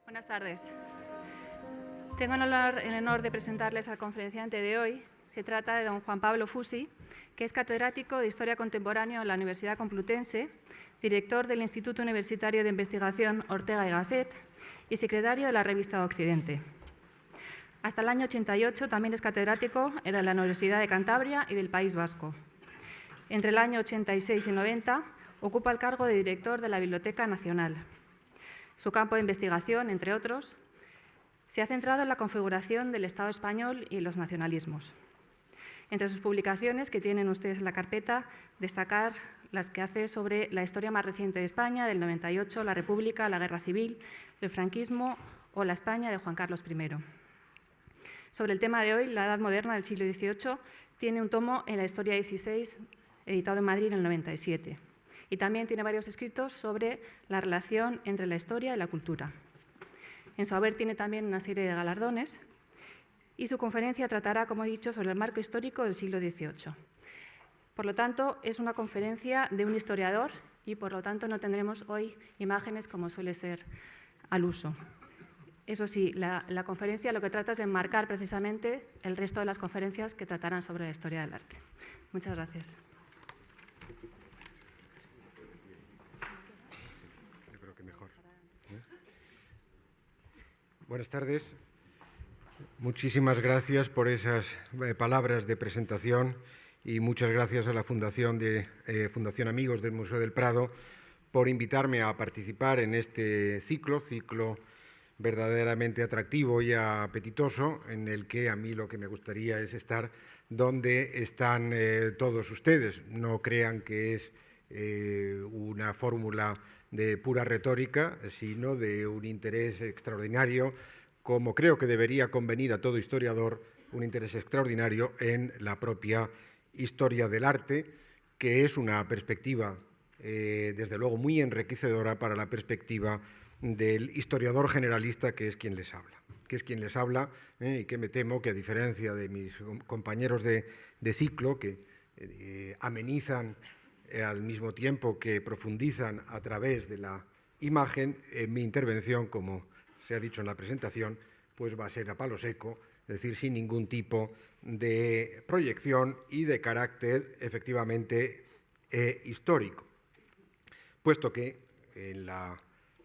Buenas tardes. Tengo el honor de presentarles al conferenciante de hoy. Se trata de don Juan Pablo Fusi, que es catedrático de Historia Contemporánea en la Universidad Complutense, director del Instituto Universitario de Investigación Ortega y Gasset y secretario de la revista Occidente. Hasta el año 88 también es catedrático en la Universidad de Cantabria y del País Vasco. Entre el año 86 y 90 ocupa el cargo de director de la Biblioteca Nacional. Su campo de investigación, entre otros, se ha centrado en la configuración del Estado español y los nacionalismos. Entre sus publicaciones que tienen ustedes en la carpeta, destacar las que hace sobre la historia más reciente de España, del 98, la República, la Guerra Civil, el franquismo o la España de Juan Carlos I. Sobre el tema de hoy, la Edad Moderna del siglo XVIII, tiene un tomo en la Historia XVI, editado en Madrid en el 97. Y también tiene varios escritos sobre la relación entre la historia y la cultura. En su haber tiene también una serie de galardones y su conferencia tratará, como he dicho, sobre el marco histórico del siglo XVIII. Por lo tanto, es una conferencia de un historiador y, por lo tanto, no tendremos hoy imágenes como suele ser al uso. Eso sí, la conferencia lo que trata es de enmarcar precisamente el resto de las conferencias que tratarán sobre la historia del arte. Muchas gracias. Buenas tardes. Muchísimas gracias por esas palabras de presentación y muchas gracias a la Fundación Amigos del Museo del Prado por invitarme a participar en este ciclo verdaderamente atractivo y apetitoso, en el que a mí lo que me gustaría es estar donde están todos ustedes. No crean que es una fórmula de pura retórica, sino de un interés extraordinario, como creo que debería convenir a todo historiador, un interés extraordinario en la propia historia del arte, que es una perspectiva, desde luego, muy enriquecedora para la perspectiva del historiador generalista, que es quien les habla, y que me temo que, a diferencia de mis compañeros de ciclo, que amenizan al mismo tiempo que profundizan a través de la imagen, mi intervención, como se ha dicho en la presentación, pues va a ser a palo seco, es decir, sin ningún tipo de proyección y de carácter efectivamente histórico, puesto que en la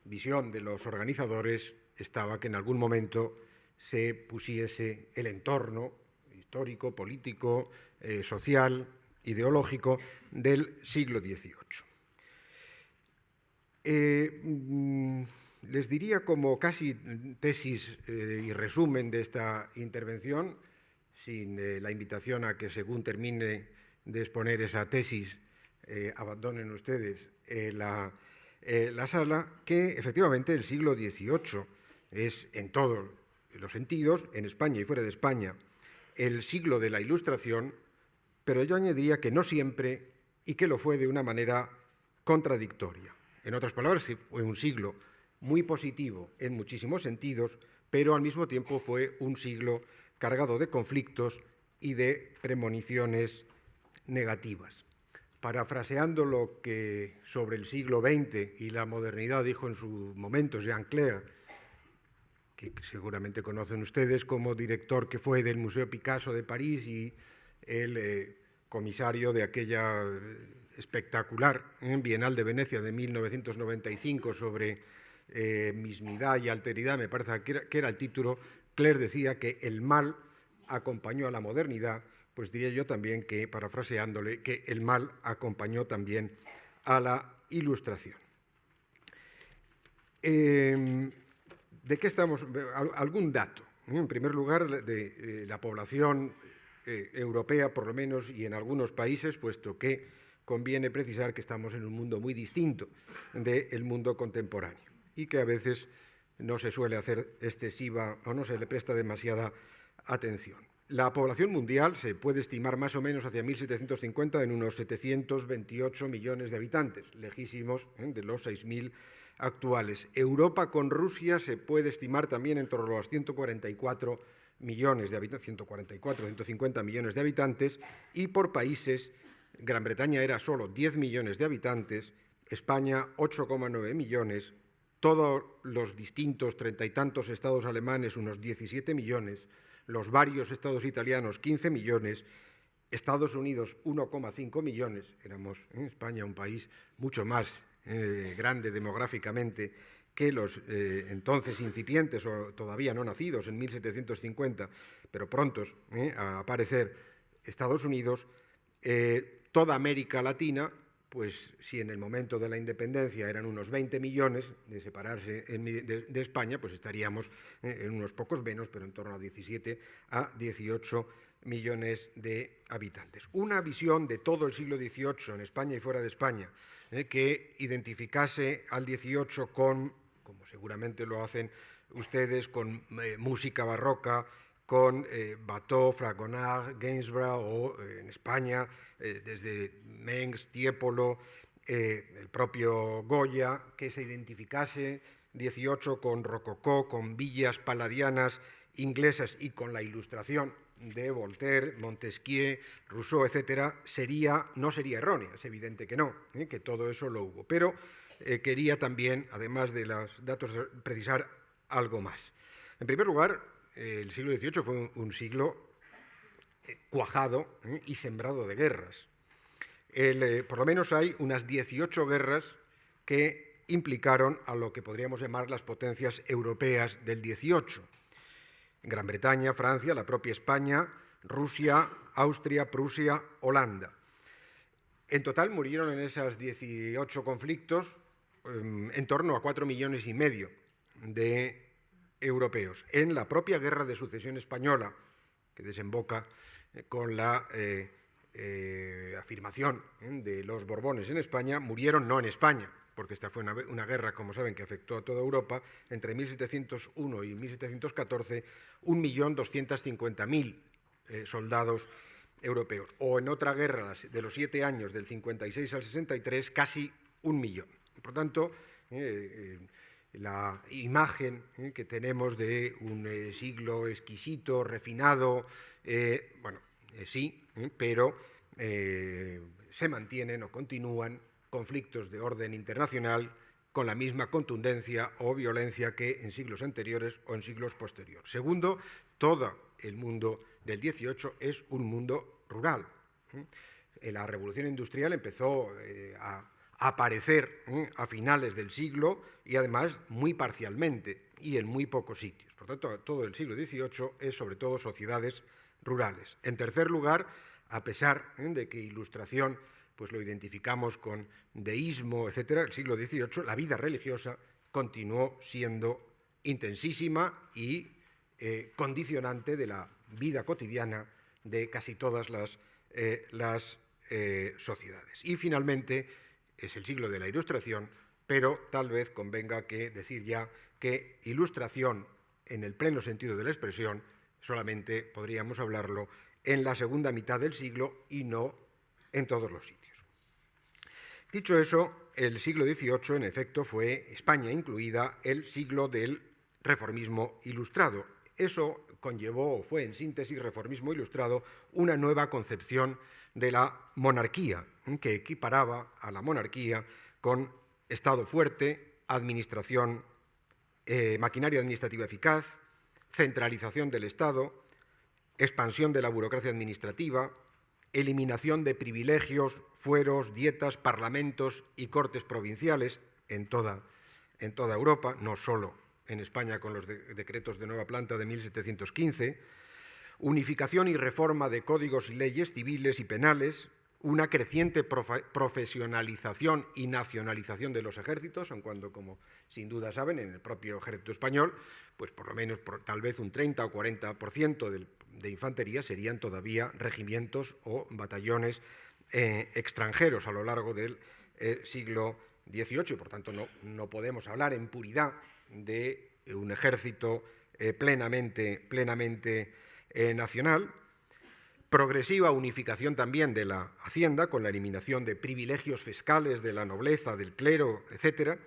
visión de los organizadores estaba que en algún momento se pusiese el entorno histórico, político, social, ideológico del siglo XVIII. Les diría, como casi tesis y resumen de esta intervención, sin la invitación a que, según termine de exponer esa tesis, abandonen ustedes la sala, que efectivamente el siglo XVIII es, en todos los sentidos, en España y fuera de España, el siglo de la Ilustración, pero yo añadiría que no siempre y que lo fue de una manera contradictoria. En otras palabras, fue un siglo muy positivo en muchísimos sentidos, pero al mismo tiempo fue un siglo cargado de conflictos y de premoniciones negativas. Parafraseando lo que sobre el siglo XX y la modernidad dijo en su momento Jean Clair, que seguramente conocen ustedes como director que fue del Museo Picasso de París y el comisario de aquella espectacular Bienal de Venecia de 1995 sobre mismidad y alteridad, me parece que era el título. Clair decía que el mal acompañó a la modernidad, pues diría yo también que, parafraseándole, que el mal acompañó también a la Ilustración. ¿De qué estamos? Algún dato. En primer lugar, de la población europea, por lo menos, y en algunos países, puesto que conviene precisar que estamos en un mundo muy distinto del mundo contemporáneo y que a veces no se suele hacer excesiva o no se le presta demasiada atención. La población mundial se puede estimar más o menos hacia 1750 en unos 728 millones de habitantes, lejísimos de los 6.000 actuales. Europa con Rusia se puede estimar también en torno a los 144 millones de habitantes, 150 millones de habitantes, y por países, Gran Bretaña era solo 10 millones de habitantes, España 8,9 millones, todos los distintos 30 y tantos estados alemanes, unos 17 millones, los varios estados italianos, 15 millones, Estados Unidos, 1,5 millones, éramos en España un país mucho más grande demográficamente que los entonces incipientes o todavía no nacidos en 1750, pero prontos a aparecer Estados Unidos, toda América Latina, pues si en el momento de la independencia eran unos 20 millones de separarse de España, pues estaríamos en unos pocos menos, pero en torno a 17 a 18 millones de habitantes. Una visión de todo el siglo XVIII en España y fuera de España, que identificase al XVIII con, como seguramente lo hacen ustedes, con música barroca, con Watteau, Fragonard, Gainsborough, o en España, desde Mengs, Tiepolo, el propio Goya, que se identificase XVIII con rococó, con villas paladianas inglesas y con la Ilustración de Voltaire, Montesquieu, Rousseau, etcétera, no sería errónea, es evidente que no, que todo eso lo hubo. Pero quería también, además de los datos, precisar algo más. En primer lugar, el siglo XVIII fue un siglo cuajado y sembrado de guerras. Por lo menos hay unas 18 guerras que implicaron a lo que podríamos llamar las potencias europeas del XVIII. Gran Bretaña, Francia, la propia España, Rusia, Austria, Prusia, Holanda. En total murieron en esos 18 conflictos en torno a 4,5 millones de europeos. En la propia Guerra de Sucesión Española, que desemboca con la afirmación de los Borbones en España, murieron no en España, porque esta fue una guerra, como saben, que afectó a toda Europa, entre 1701 y 1714, 1.250.000 soldados europeos. O en otra guerra de los 7 años, del 56 al 63, casi 1 millón. Por tanto, la imagen que tenemos de un siglo exquisito, refinado, sí, pero se mantienen o continúan conflictos de orden internacional con la misma contundencia o violencia que en siglos anteriores o en siglos posteriores. Segundo, todo el mundo del XVIII es un mundo rural. La revolución industrial empezó a aparecer a finales del siglo y además muy parcialmente y en muy pocos sitios. Por tanto, todo el siglo XVIII es sobre todo sociedades rurales. En tercer lugar, a pesar de que Ilustración pues lo identificamos con deísmo, etcétera, el siglo XVIII, la vida religiosa continuó siendo intensísima y condicionante de la vida cotidiana de casi todas las sociedades. Y finalmente es el siglo de la Ilustración, pero tal vez convenga que decir ya que Ilustración, en el pleno sentido de la expresión, solamente podríamos hablarlo en la segunda mitad del siglo y no en todos los sitios. Dicho eso, el siglo XVIII, en efecto, fue, España incluida, el siglo del reformismo ilustrado. Eso conllevó, o fue en síntesis, reformismo ilustrado, una nueva concepción de la monarquía, que equiparaba a la monarquía con Estado fuerte, administración, maquinaria administrativa eficaz, centralización del Estado, expansión de la burocracia administrativa, eliminación de privilegios, fueros, dietas, parlamentos y cortes provinciales en toda Europa, no solo en España con los decretos de nueva planta de 1715, unificación y reforma de códigos y leyes civiles y penales, una creciente profesionalización y nacionalización de los ejércitos, aun cuando, como sin duda saben, en el propio ejército español, pues por lo menos tal vez un 30 o 40% de infantería serían todavía regimientos o batallones extranjeros a lo largo del siglo XVIII, y por tanto no podemos hablar en puridad de un ejército plenamente nacional. Progresiva unificación también de la hacienda, con la eliminación de privilegios fiscales de la nobleza, del clero, etc.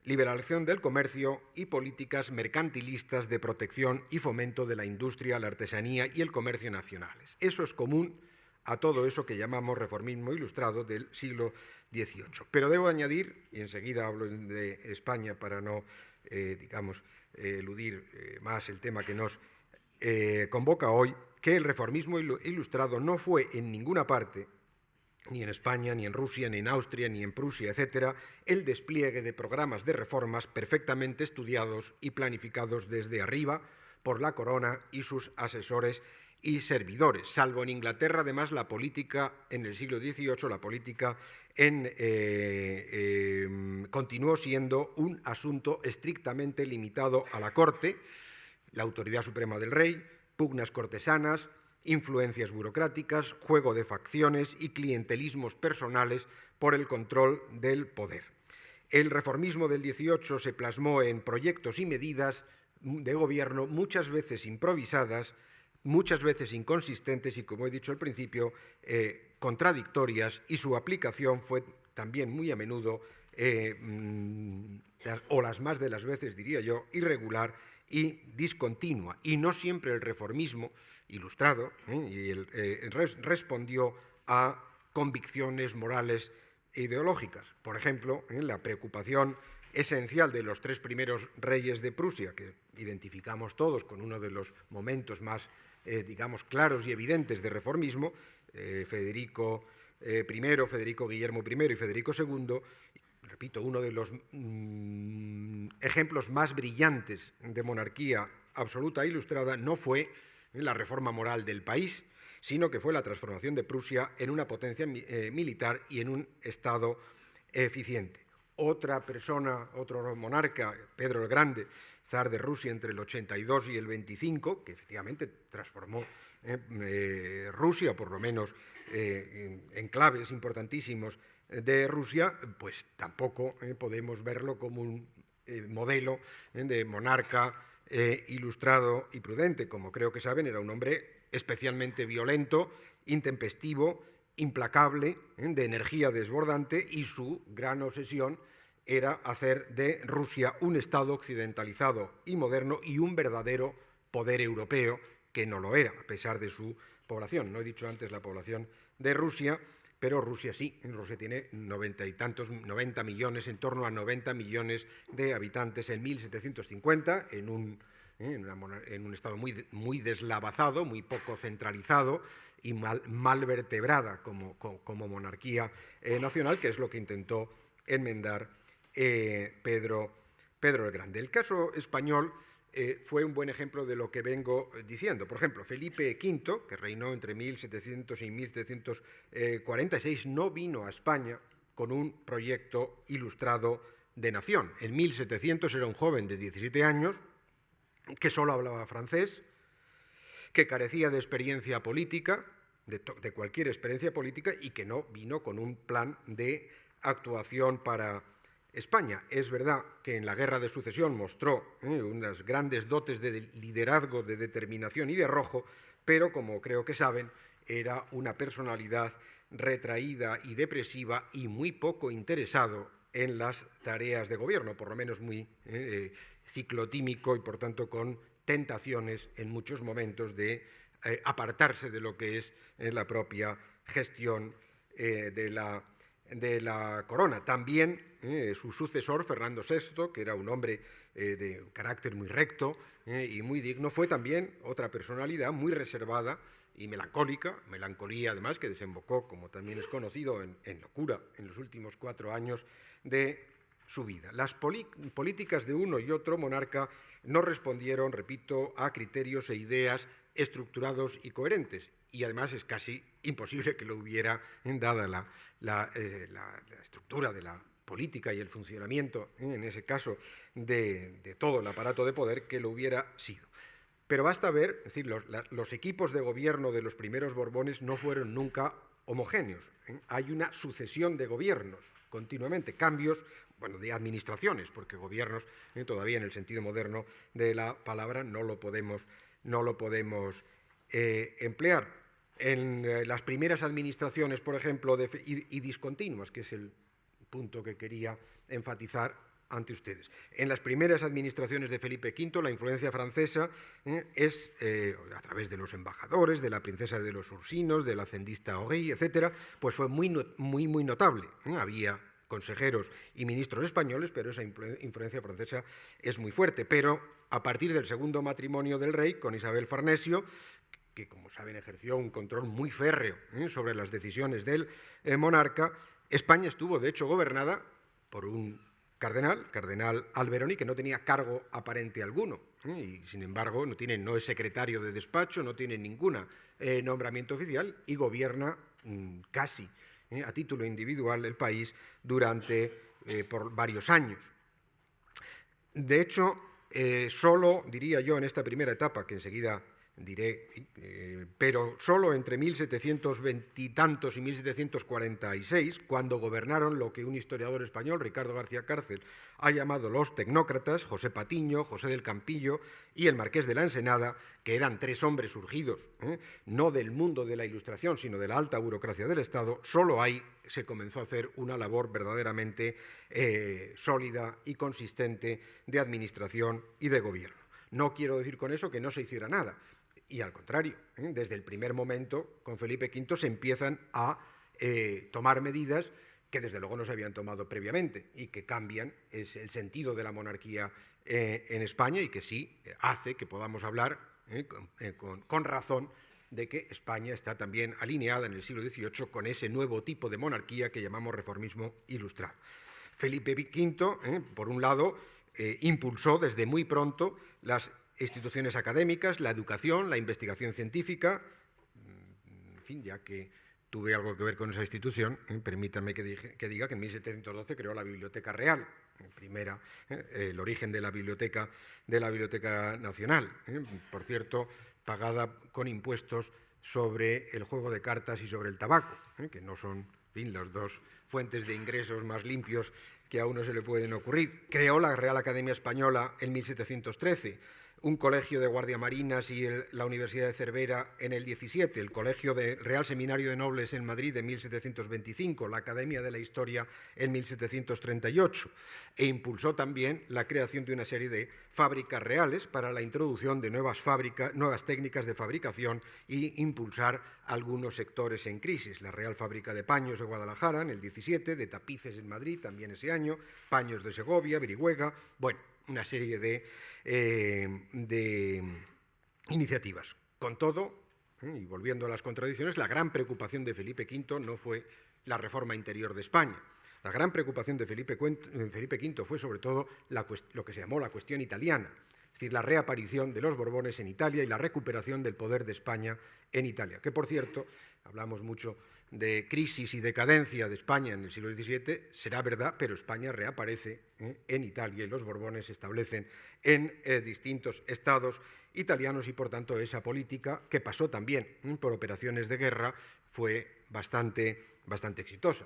Liberalización del comercio y políticas mercantilistas de protección y fomento de la industria, la artesanía y el comercio nacionales. Eso es común a todo eso que llamamos reformismo ilustrado del siglo XVIII. Pero debo añadir, y enseguida hablo de España para no, eludir más el tema que nos convoca hoy, que el reformismo ilustrado no fue en ninguna parte, ni en España, ni en Rusia, ni en Austria, ni en Prusia, etcétera, el despliegue de programas de reformas perfectamente estudiados y planificados desde arriba por la corona y sus asesores y servidores, salvo en Inglaterra. Además, la política en el siglo XVIII, la política continuó siendo un asunto estrictamente limitado a la corte, la autoridad suprema del rey, pugnas cortesanas, influencias burocráticas, juego de facciones y clientelismos personales por el control del poder. El reformismo del XVIII se plasmó en proyectos y medidas de gobierno muchas veces improvisadas, muchas veces inconsistentes y, como he dicho al principio, contradictorias, y su aplicación fue también muy a menudo, o las más de las veces, diría yo, irregular y discontinua. Y no siempre el reformismo ilustrado respondió a convicciones morales e ideológicas. Por ejemplo, la preocupación esencial de los tres primeros reyes de Prusia, que identificamos todos con uno de los momentos más, claros y evidentes de reformismo, Federico I, Federico Guillermo I y Federico II, repito, uno de los ejemplos más brillantes de monarquía absoluta e ilustrada no fue la reforma moral del país, sino que fue la transformación de Prusia en una potencia militar y en un Estado eficiente. Otra persona, otro monarca, Pedro el Grande, zar de Rusia entre el 82 y el 25, que efectivamente transformó Rusia, por lo menos enclaves importantísimos de Rusia, pues tampoco podemos verlo como un modelo de monarca ilustrado y prudente. Como creo que saben, era un hombre especialmente violento, intempestivo, implacable, de energía desbordante, y su gran obsesión era hacer de Rusia un Estado occidentalizado y moderno y un verdadero poder europeo, que no lo era, a pesar de su población. No he dicho antes la población de Rusia, pero Rusia sí. Rusia tiene 90 millones, en torno a 90 millones de habitantes en 1750, en un estado muy deslavazado, muy poco centralizado y mal vertebrada como monarquía nacional, que es lo que intentó enmendar Pedro el Grande. El caso español fue un buen ejemplo de lo que vengo diciendo. Por ejemplo, Felipe V, que reinó entre 1700 y 1746, no vino a España con un proyecto ilustrado de nación. En 1700 era un joven de 17 años que solo hablaba francés, que carecía de experiencia política, de cualquier experiencia política, y que no vino con un plan de actuación para España. Es verdad que en la Guerra de Sucesión mostró unas grandes dotes de liderazgo, de determinación y de arrojo, pero, como creo que saben, era una personalidad retraída y depresiva y muy poco interesado en las tareas de gobierno, por lo menos muy ciclotímico y, por tanto, con tentaciones en muchos momentos de apartarse de lo que es la propia gestión de la corona. También su sucesor, Fernando VI, que era un hombre de carácter muy recto y muy digno, fue también otra personalidad muy reservada y melancolía además, que desembocó, como también es conocido, en locura en los últimos 4 años de su vida. Las políticas de uno y otro monarca no respondieron, repito, a criterios e ideas estructurados y coherentes, y además es casi imposible que lo hubiera, dada la estructura de la política y el funcionamiento, en ese caso, de todo el aparato de poder, que lo hubiera sido. Pero basta ver, es decir, los equipos de gobierno de los primeros Borbones no fueron nunca homogéneos. Hay una sucesión de gobiernos continuamente, cambios, de administraciones, porque gobiernos todavía en el sentido moderno de la palabra no lo podemos emplear. En las primeras administraciones, por ejemplo, y discontinuas, que es el punto que quería enfatizar, ante ustedes. En las primeras administraciones de Felipe V, la influencia francesa es, a través de los embajadores, de la princesa de los Ursinos, del hacendista Ory, etcétera, pues fue muy notable. Había consejeros y ministros españoles, pero esa influencia francesa es muy fuerte. Pero a partir del segundo matrimonio del rey, con Isabel Farnesio, que, como saben, ejerció un control muy férreo sobre las decisiones del monarca, España estuvo, de hecho, gobernada por un cardenal Alberoni, que no tenía cargo aparente alguno, y sin embargo no es secretario de despacho, no tiene ningún nombramiento oficial y gobierna casi a título individual el país por varios años. De hecho, solo, diría yo, en esta primera etapa, que enseguida diré, pero solo entre 1720 y tantos y 1746, cuando gobernaron lo que un historiador español, Ricardo García Cárcel, ha llamado los tecnócratas, José Patiño, José del Campillo y el marqués de la Ensenada, que eran tres hombres surgidos, no del mundo de la Ilustración, sino de la alta burocracia del Estado, solo ahí se comenzó a hacer una labor verdaderamente sólida y consistente de administración y de gobierno. No quiero decir con eso que no se hiciera nada. Y al contrario, desde el primer momento, con Felipe V se empiezan a tomar medidas que desde luego no se habían tomado previamente y que cambian el sentido de la monarquía en España y que sí hace que podamos hablar con razón de que España está también alineada en el siglo XVIII con ese nuevo tipo de monarquía que llamamos reformismo ilustrado. Felipe V, por un lado, impulsó desde muy pronto las instituciones académicas, la educación, la investigación científica. En fin, ya que tuve algo que ver con esa institución, permítanme que diga que en 1712 creó la Biblioteca Real, el origen de la Biblioteca Nacional, por cierto, pagada con impuestos sobre el juego de cartas y sobre el tabaco, que no son, en fin, las dos fuentes de ingresos más limpios que a uno se le pueden ocurrir. Creó la Real Academia Española en 1713, un colegio de guardiamarinas y la Universidad de Cervera en el 17, el Colegio de Real Seminario de Nobles en Madrid en 1725, la Academia de la Historia en 1738, e impulsó también la creación de una serie de fábricas reales para la introducción de nuevas técnicas de fabricación y impulsar algunos sectores en crisis. La Real Fábrica de Paños de Guadalajara en el 17, de tapices en Madrid también ese año, paños de Segovia, Virihuega, bueno, una serie de iniciativas. Con todo, y volviendo a las contradicciones, la gran preocupación de Felipe V no fue la reforma interior de España. La gran preocupación de Felipe V fue sobre todo lo que se llamó la cuestión italiana, es decir, la reaparición de los Borbones en Italia y la recuperación del poder de España en Italia, que por cierto, hablamos mucho de crisis y decadencia de España en el siglo XVII, será verdad, pero España reaparece en Italia y los Borbones se establecen en distintos estados italianos y, por tanto, esa política, que pasó también por operaciones de guerra, fue bastante exitosa.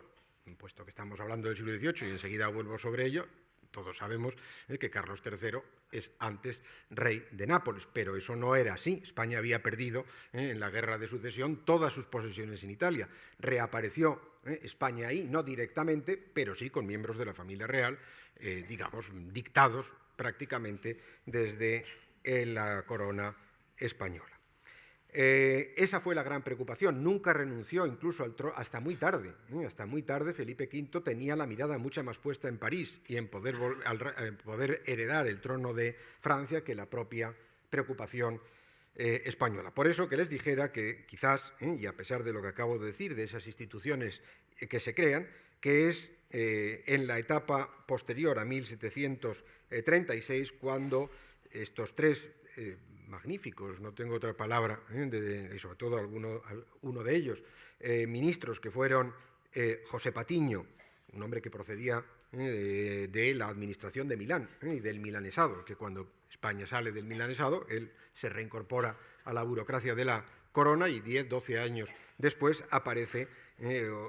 Puesto que estamos hablando del siglo XVIII y enseguida vuelvo sobre ello, todos sabemos que Carlos III es antes rey de Nápoles, pero eso no era así. España había perdido en la Guerra de Sucesión todas sus posesiones en Italia. Reapareció España ahí, no directamente, pero sí con miembros de la familia real, digamos, dictados prácticamente desde la corona española. Esa fue la gran preocupación. Nunca renunció incluso hasta muy tarde. Hasta muy tarde Felipe V tenía la mirada mucho más puesta en París y en poder heredar el trono de Francia que la propia preocupación española. Por eso que les dijera que quizás, y a pesar de lo que acabo de decir, de esas instituciones que se crean, que es en la etapa posterior a 1736 cuando estos tres magníficos, no tengo otra palabra, y sobre todo uno de ellos, ministros que fueron José Patiño, un hombre que procedía de la administración de Milán y del milanesado, que cuando España sale del milanesado, él se reincorpora a la burocracia de la corona y 10-12 años después aparece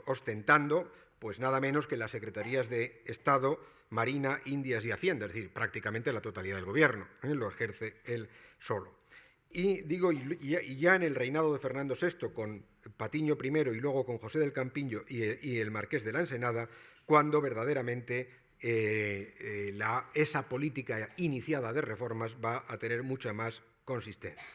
ostentando pues nada menos que las secretarías de Estado, Marina, Indias y Hacienda, es decir, prácticamente la totalidad del gobierno, lo ejerce él solo. Y digo, y ya en el reinado de Fernando VI, con Patiño I y luego con José del Campillo y el marqués de la Ensenada, cuando verdaderamente esa política iniciada de reformas va a tener mucha más consistencia.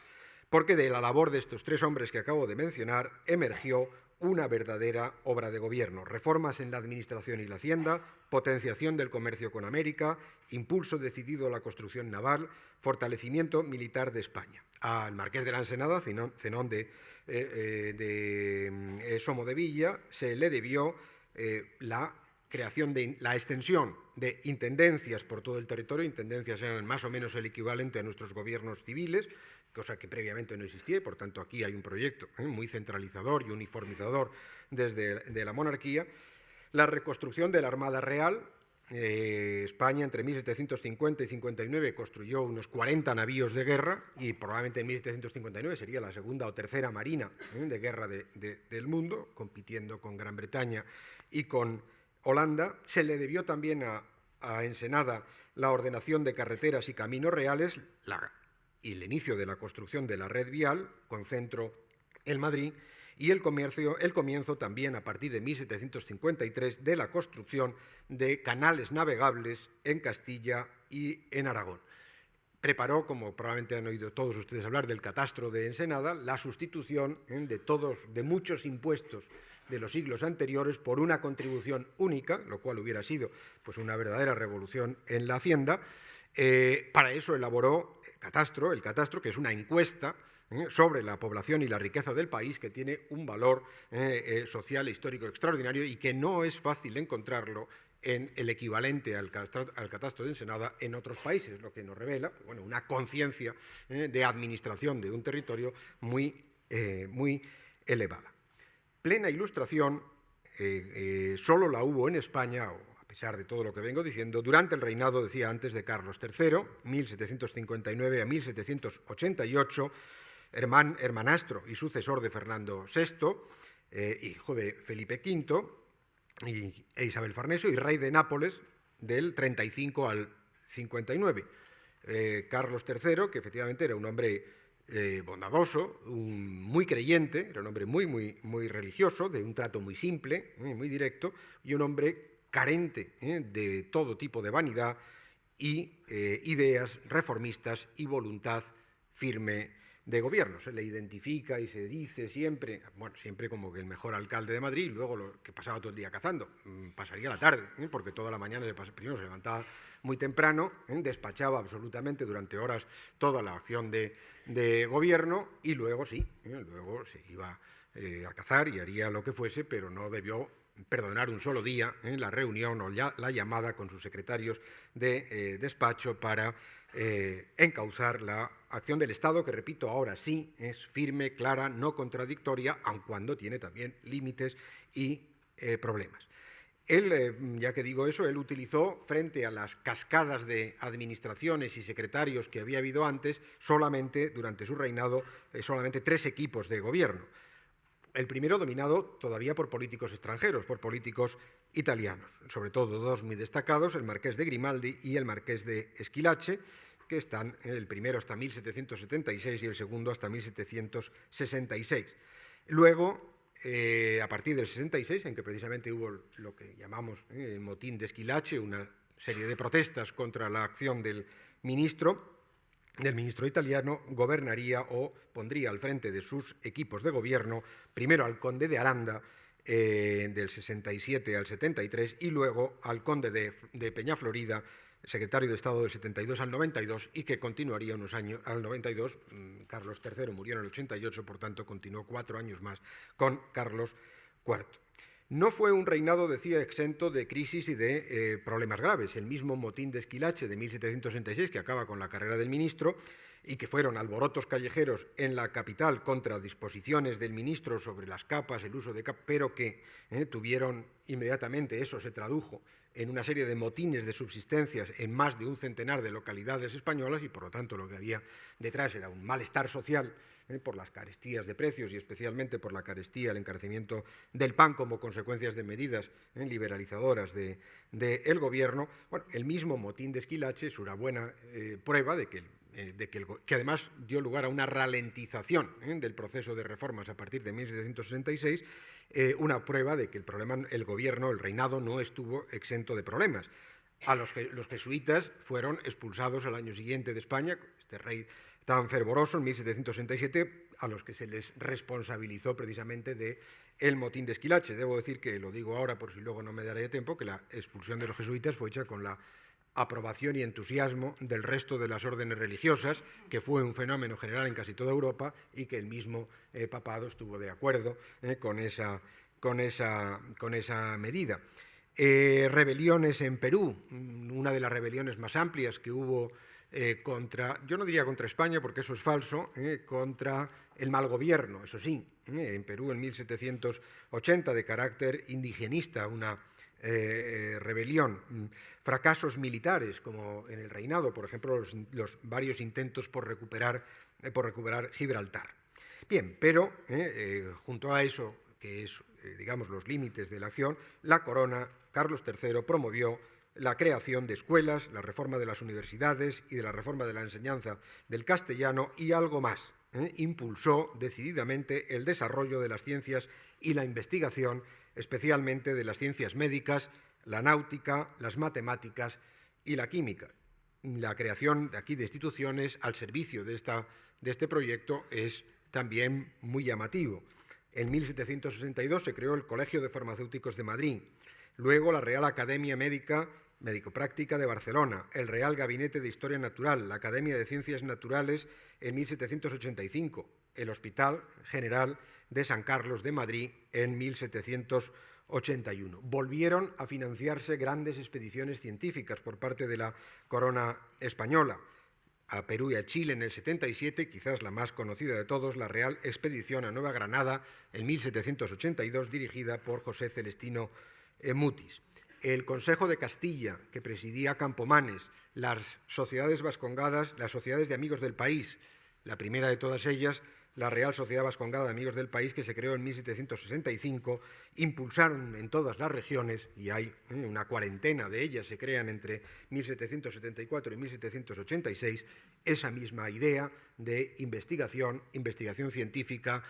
Porque de la labor de estos tres hombres que acabo de mencionar emergió una verdadera obra de gobierno: reformas en la administración y la hacienda, potenciación del comercio con América, impulso decidido a la construcción naval, fortalecimiento militar de España. Al marqués de la Ensenada, Zenón de Somodevilla, se le debió la extensión de intendencias por todo el territorio. Intendencias eran más o menos el equivalente a nuestros gobiernos civiles, cosa que previamente no existía, y por tanto aquí hay un proyecto muy centralizador y uniformizador desde la monarquía. La reconstrucción de la Armada Real. España entre 1750 y 59 construyó unos 40 navíos de guerra, y probablemente en 1759 sería la segunda o tercera marina de guerra del mundo, compitiendo con Gran Bretaña y con Holanda. Se le debió también a Ensenada la ordenación de carreteras y caminos reales y el inicio de la construcción de la red vial, con centro en Madrid, y el comienzo también, a partir de 1753, de la construcción de canales navegables en Castilla y en Aragón. Preparó, como probablemente han oído todos ustedes hablar, del catastro de Ensenada, la sustitución de muchos impuestos de los siglos anteriores por una contribución única, lo cual hubiera sido pues una verdadera revolución en la hacienda. Para eso elaboró el catastro, que es una encuesta sobre la población y la riqueza del país, que tiene un valor social e histórico extraordinario y que no es fácil encontrarlo en el equivalente al catastro de Ensenada en otros países, lo que nos revela una conciencia de administración de un territorio muy elevada. Plena ilustración solo la hubo en España, a pesar de todo lo que vengo diciendo, durante el reinado, decía antes, de Carlos III, 1759 a 1788, hermanastro y sucesor de Fernando VI, hijo de Felipe V e Isabel Farnesio, y rey de Nápoles del 35 al 59. Carlos III, que efectivamente era un hombre bondadoso, muy creyente, era un hombre muy religioso, de un trato muy simple, muy directo, y un hombre carente de todo tipo de vanidad y ideas reformistas y voluntad firme de gobierno. Se le identifica y se dice siempre como que el mejor alcalde de Madrid, luego lo que pasaba todo el día cazando, pasaría la tarde, porque toda la mañana primero se levantaba muy temprano, despachaba absolutamente durante horas toda la acción de gobierno, y luego se iba a cazar y haría lo que fuese, pero no debió perdonar un solo día la reunión o la llamada con sus secretarios de despacho para encauzar la acción del Estado, que, repito, ahora sí es firme, clara, no contradictoria, aun cuando tiene también límites y problemas. Él, ya que digo eso, él utilizó, frente a las cascadas de administraciones y secretarios que había habido antes, durante su reinado, solamente 3 equipos de gobierno. El primero dominado todavía por políticos extranjeros, por políticos italianos, sobre todo 2 muy destacados, el marqués de Grimaldi y el marqués de Esquilache, que están, el primero hasta 1776 y el segundo hasta 1766. Luego, a partir del 66, en que precisamente hubo lo que llamamos el motín de Esquilache, una serie de protestas contra la acción del ministro italiano, gobernaría o pondría al frente de sus equipos de gobierno primero al conde de Aranda, del 67 al 73, y luego al conde de Peñaflorida, secretario de Estado del 72 al 92, y que continuaría unos años al 92. Carlos III murió en el 88, por tanto continuó 4 años más con Carlos IV. No fue un reinado, decía, exento de crisis y de problemas graves. El mismo motín de Esquilache de 1766, que acaba con la carrera del ministro, y que fueron alborotos callejeros en la capital contra disposiciones del ministro sobre las capas, el uso de capas, pero que tuvieron inmediatamente, eso se tradujo en una serie de motines de subsistencias en más de un centenar de localidades españolas, y por lo tanto lo que había detrás era un malestar social por las carestías de precios y especialmente por la carestía, el encarecimiento del pan como consecuencias de medidas liberalizadoras del gobierno. Bueno, el mismo motín de Esquilache es una buena prueba de que además dio lugar a una ralentización del proceso de reformas a partir de 1766, una prueba de que el reinado no estuvo exento de problemas. Los jesuitas fueron expulsados al año siguiente de España, este rey tan fervoroso, en 1767, a los que se les responsabilizó precisamente del motín de Esquilache. Debo decir que, lo digo ahora por si luego no me daré tiempo, que la expulsión de los jesuitas fue hecha con la aprobación y entusiasmo del resto de las órdenes religiosas, que fue un fenómeno general en casi toda Europa y que el mismo papado estuvo de acuerdo con esa medida. Rebeliones en Perú, una de las rebeliones más amplias que hubo yo no diría contra España porque eso es falso, contra el mal gobierno, eso sí, en Perú en 1780 de carácter indigenista, una rebelión, fracasos militares como en el reinado, por ejemplo, los varios intentos por recuperar Gibraltar. Bien, pero junto a eso, que es, digamos, los límites de la acción, la corona, Carlos III, promovió la creación de escuelas, la reforma de las universidades y de la reforma de la enseñanza del castellano y algo más. Impulsó decididamente el desarrollo de las ciencias y la investigación, especialmente de las ciencias médicas, la náutica, las matemáticas y la química. La creación de aquí de instituciones al servicio de este proyecto es también muy llamativo. En 1762 se creó el Colegio de Farmacéuticos de Madrid, luego la Real Academia Médico-Práctica de Barcelona, el Real Gabinete de Historia Natural, la Academia de Ciencias Naturales en 1785, el Hospital General de San Carlos de Madrid en 1781. Volvieron a financiarse grandes expediciones científicas por parte de la corona española. A Perú y a Chile en el 77, quizás la más conocida de todos, la Real Expedición a Nueva Granada en 1782, dirigida por José Celestino Mutis. El Consejo de Castilla, que presidía Campomanes, las sociedades vascongadas, las sociedades de amigos del país, la primera de todas ellas, la Real Sociedad Vascongada de Amigos del País, que se creó en 1765, impulsaron en todas las regiones, y hay una cuarentena de ellas, se crean entre 1774 y 1786, esa misma idea de investigación científica,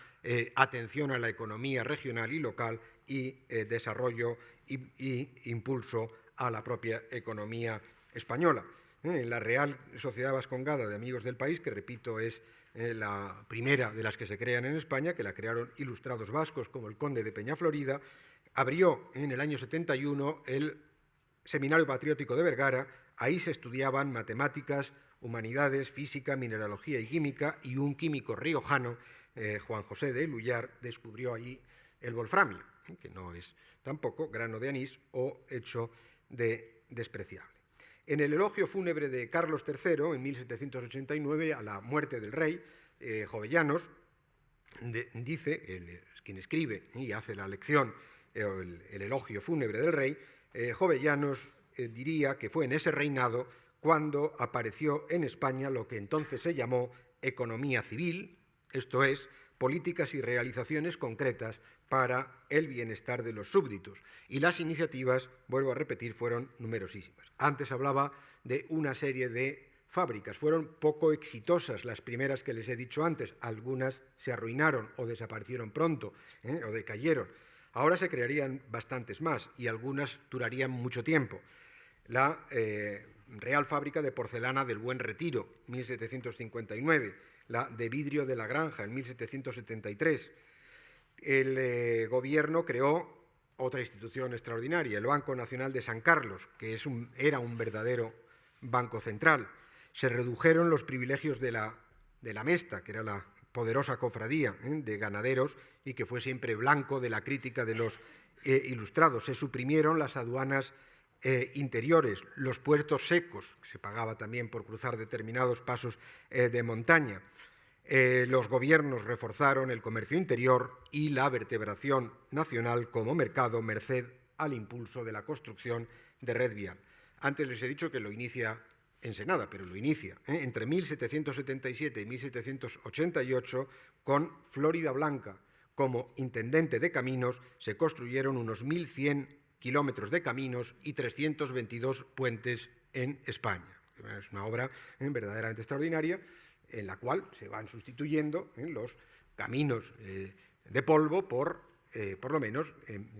atención a la economía regional y local y desarrollo y impulso a la propia economía española. La Real Sociedad Vascongada de Amigos del País, que repito es la primera de las que se crean en España, que la crearon ilustrados vascos como el conde de Peñaflorida, abrió en el año 71 el Seminario Patriótico de Vergara. Ahí se estudiaban matemáticas, humanidades, física, mineralogía y química, y un químico riojano, Juan José de Lullar, descubrió allí el wolframio, que no es tampoco grano de anís o hecho de despreciable. En el elogio fúnebre de Carlos III, en 1789, a la muerte del rey, Jovellanos dice, quien escribe y hace la lección, el elogio fúnebre del rey, Jovellanos diría que fue en ese reinado cuando apareció en España lo que entonces se llamó economía civil, esto es, políticas y realizaciones concretas para el bienestar de los súbditos. Y las iniciativas, vuelvo a repetir, fueron numerosísimas. Antes hablaba de una serie de fábricas. Fueron poco exitosas las primeras que les he dicho antes. Algunas se arruinaron o desaparecieron pronto o decayeron. Ahora se crearían bastantes más y algunas durarían mucho tiempo. La Real Fábrica de Porcelana del Buen Retiro, 1759. La de Vidrio de la Granja, en 1773. El gobierno creó otra institución extraordinaria, el Banco Nacional de San Carlos, que era un verdadero banco central. Se redujeron los privilegios de la Mesta, que era la poderosa cofradía de ganaderos y que fue siempre blanco de la crítica de los ilustrados. Se suprimieron las aduanas interiores, los puertos secos, que se pagaba también por cruzar determinados pasos de montaña. Los gobiernos reforzaron el comercio interior y la vertebración nacional como mercado, merced al impulso de la construcción de red vial. Antes les he dicho que lo inicia Ensenada, pero lo inicia entre 1777 y 1788 con Florida Blanca como intendente de caminos. Se construyeron unos 1.100 kilómetros de caminos y 322 puentes en España. Es una obra verdaderamente extraordinaria, en la cual se van sustituyendo los caminos de polvo por por lo menos,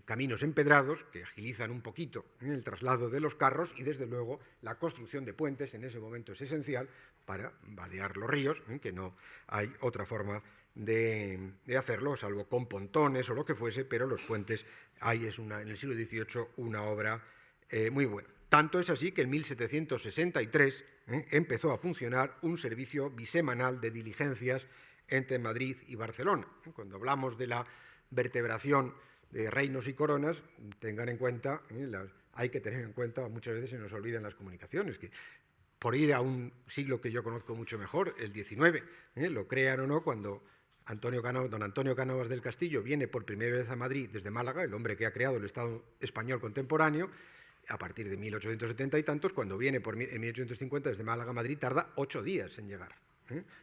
caminos empedrados que agilizan un poquito el traslado de los carros y, desde luego, la construcción de puentes en ese momento es esencial para vadear los ríos, que no hay otra forma de hacerlo, salvo con pontones o lo que fuese, pero los puentes, ahí es en el siglo XVIII una obra muy buena. Tanto es así que en 1763 empezó a funcionar un servicio bisemanal de diligencias entre Madrid y Barcelona. Cuando hablamos de la vertebración de reinos y coronas, tengan en cuenta, hay que tener en cuenta, muchas veces se nos olvidan las comunicaciones, que por ir a un siglo que yo conozco mucho mejor, el XIX, lo crean o no, cuando don Antonio Cánovas del Castillo viene por primera vez a Madrid desde Málaga, el hombre que ha creado el Estado español contemporáneo, a partir de 1870 y tantos, cuando viene en 1850 desde Málaga a Madrid, tarda 8 días en llegar,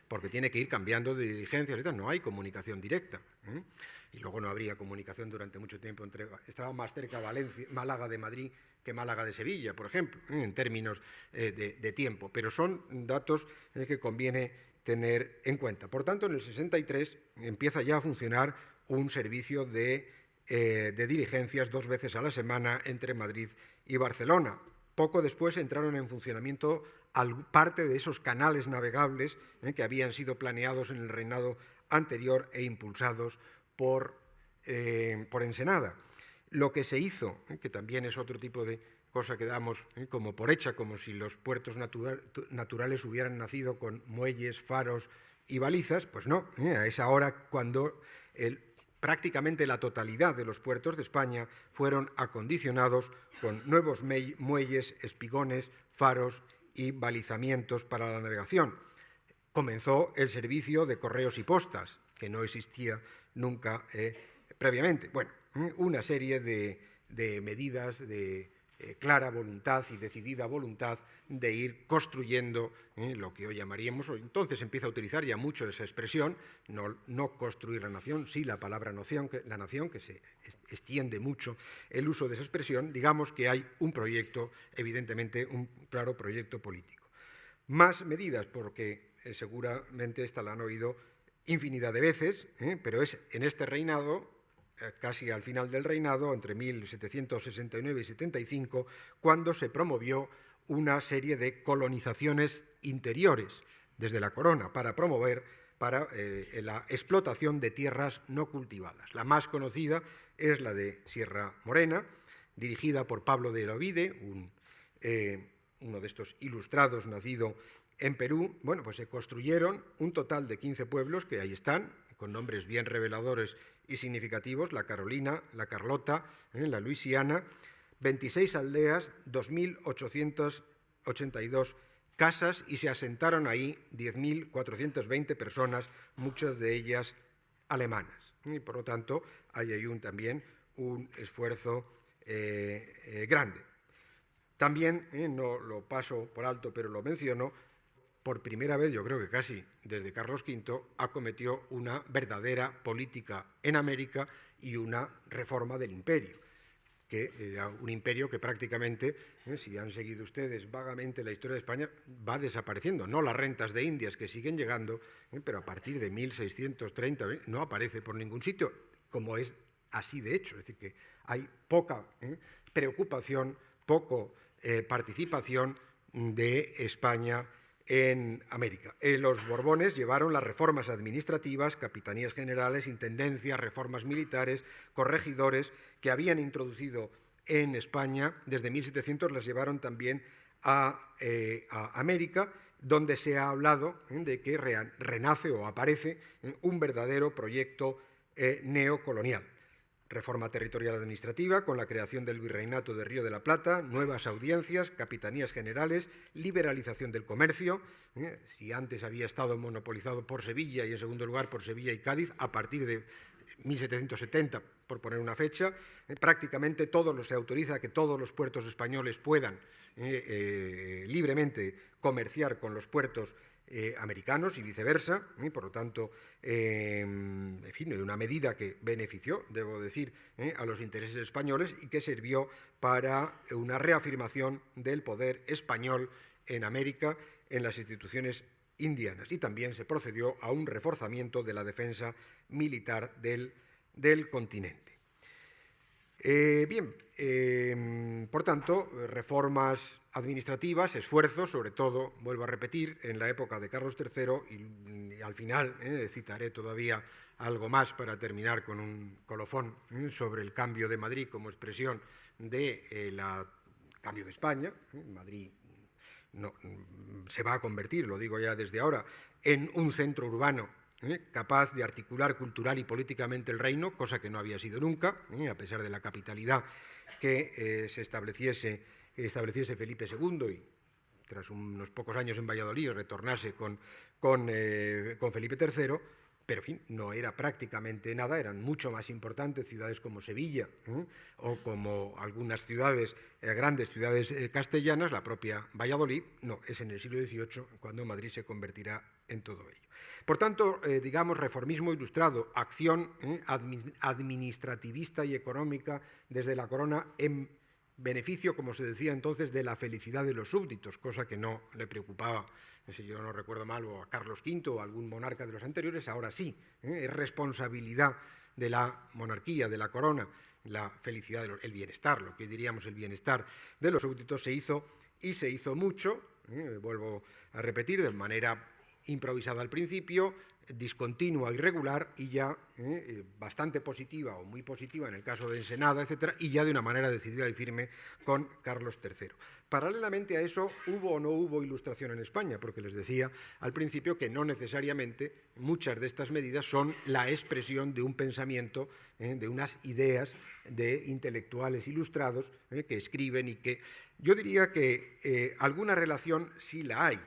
porque tiene que ir cambiando de diligencias y tal, no hay comunicación directa. Y luego no habría comunicación durante mucho tiempo, estaba más cerca Málaga de Madrid que Málaga de Sevilla, por ejemplo, en términos de tiempo, pero son datos que conviene tener en cuenta. Por tanto, en el 63 empieza ya a funcionar un servicio de diligencias 2 veces a la semana entre Madrid y Barcelona. Poco después entraron en funcionamiento parte de esos canales navegables que habían sido planeados en el reinado anterior e impulsados por Ensenada. Lo que se hizo, que también es otro tipo de cosa que damos como por hecha, como si los puertos naturales hubieran nacido con muelles, faros y balizas, pues no, es ahora cuando prácticamente la totalidad de los puertos de España fueron acondicionados con nuevos muelles, espigones, faros y balizamientos para la navegación. Comenzó el servicio de correos y postas, que no existía nunca previamente. Bueno, una serie de medidas de clara voluntad y decidida voluntad de ir construyendo lo que hoy llamaríamos, o entonces empieza a utilizar ya mucho esa expresión, no construir la nación, sí la palabra la nación, que se extiende mucho el uso de esa expresión. Digamos que hay un proyecto, evidentemente un claro proyecto político. Más medidas, porque seguramente esta la han oído infinidad de veces, pero es en este reinado, casi al final del reinado, entre 1769 y 75, cuando se promovió una serie de colonizaciones interiores desde la corona para promover la explotación de tierras no cultivadas. La más conocida es la de Sierra Morena, dirigida por Pablo de Olavide, uno de estos ilustrados nacido en Perú. Bueno, pues se construyeron un total de 15 pueblos que ahí están, con nombres bien reveladores y significativos: la Carolina, la Carlota, la Luisiana, 26 aldeas, 2.882 casas, y se asentaron ahí 10.420 personas, muchas de ellas alemanas. Y por lo tanto, hay ahí también un esfuerzo grande. También, no lo paso por alto, pero lo menciono, por primera vez, yo creo que casi desde Carlos V, acometió una verdadera política en América y una reforma del imperio, que era un imperio que prácticamente, si han seguido ustedes vagamente la historia de España, va desapareciendo. No las rentas de Indias, que siguen llegando, pero a partir de 1630 no aparece por ningún sitio, como es así de hecho. Es decir, que hay poca preocupación, poco participación de España en América. Los Borbones llevaron las reformas administrativas, capitanías generales, intendencias, reformas militares, corregidores, que habían introducido en España desde 1700, las llevaron también a América, donde se ha hablado de que renace o aparece un verdadero proyecto neocolonial. Reforma territorial administrativa, con la creación del Virreinato de Río de la Plata, nuevas audiencias, capitanías generales, liberalización del comercio. Si antes había estado monopolizado por Sevilla y, en segundo lugar, por Sevilla y Cádiz, a partir de 1770, por poner una fecha, prácticamente se autoriza que todos los puertos españoles puedan libremente comerciar con los puertos americanos y viceversa, por lo tanto, en fin, una medida que benefició, debo decir, a los intereses españoles y que sirvió para una reafirmación del poder español en América, en las instituciones indianas, y también se procedió a un reforzamiento de la defensa militar del continente. Por tanto, reformas administrativas, esfuerzos, sobre todo, vuelvo a repetir, en la época de Carlos III, y al final citaré todavía algo más para terminar con un colofón sobre el cambio de Madrid como expresión del cambio de España. Madrid se va a convertir, lo digo ya desde ahora, en un centro urbano capaz de articular cultural y políticamente el reino, cosa que no había sido nunca, a pesar de la capitalidad que estableciese Felipe II y tras unos pocos años en Valladolid retornase con Felipe III, pero en fin, no era prácticamente nada, eran mucho más importantes ciudades como Sevilla o como algunas ciudades, grandes ciudades castellanas, la propia Valladolid. No, es en el siglo XVIII cuando Madrid se convertirá en todo ello. Por tanto, digamos, reformismo ilustrado, acción administrativista y económica desde la corona en beneficio, como se decía entonces, de la felicidad de los súbditos, cosa que no le preocupaba, si yo no recuerdo mal, o a Carlos V o a algún monarca de los anteriores. Ahora sí, es responsabilidad de la monarquía, de la corona, la felicidad, el bienestar, lo que diríamos el bienestar de los súbditos. Se hizo y se hizo mucho, vuelvo a repetir, de manera improvisada al principio, discontinua, irregular y ya bastante positiva o muy positiva en el caso de Ensenada, etcétera, y ya de una manera decidida y firme con Carlos III. Paralelamente a eso, ¿hubo o no hubo ilustración en España? Porque les decía al principio que no necesariamente muchas de estas medidas son la expresión de un pensamiento, de unas ideas de intelectuales ilustrados que escriben y que yo diría que alguna relación sí la hay.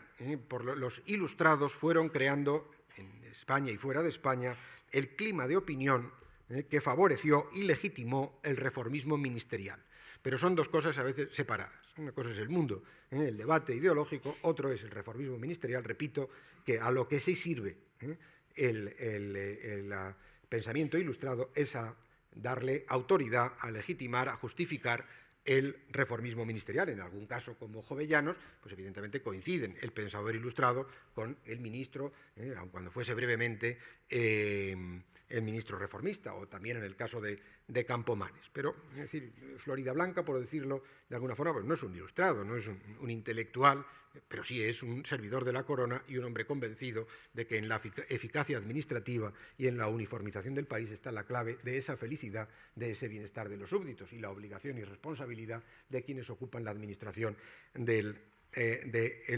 Los ilustrados fueron creando en España y fuera de España el clima de opinión que favoreció y legitimó el reformismo ministerial. Pero son dos cosas a veces separadas. Una cosa es el mundo, el debate ideológico, otro es el reformismo ministerial. Repito que a lo que sí sirve el pensamiento ilustrado es a darle autoridad, a legitimar, a justificar el reformismo ministerial. En algún caso, como Jovellanos, pues evidentemente coinciden el pensador ilustrado con el ministro, aun cuando fuese brevemente el ministro reformista, o también en el caso de Campomanes. Pero, es decir, Floridablanca, por decirlo de alguna forma, pues no es un ilustrado, no es un intelectual, pero sí es un servidor de la corona y un hombre convencido de que en la eficacia administrativa y en la uniformización del país está la clave de esa felicidad, de ese bienestar de los súbditos y la obligación y responsabilidad de quienes ocupan la administración del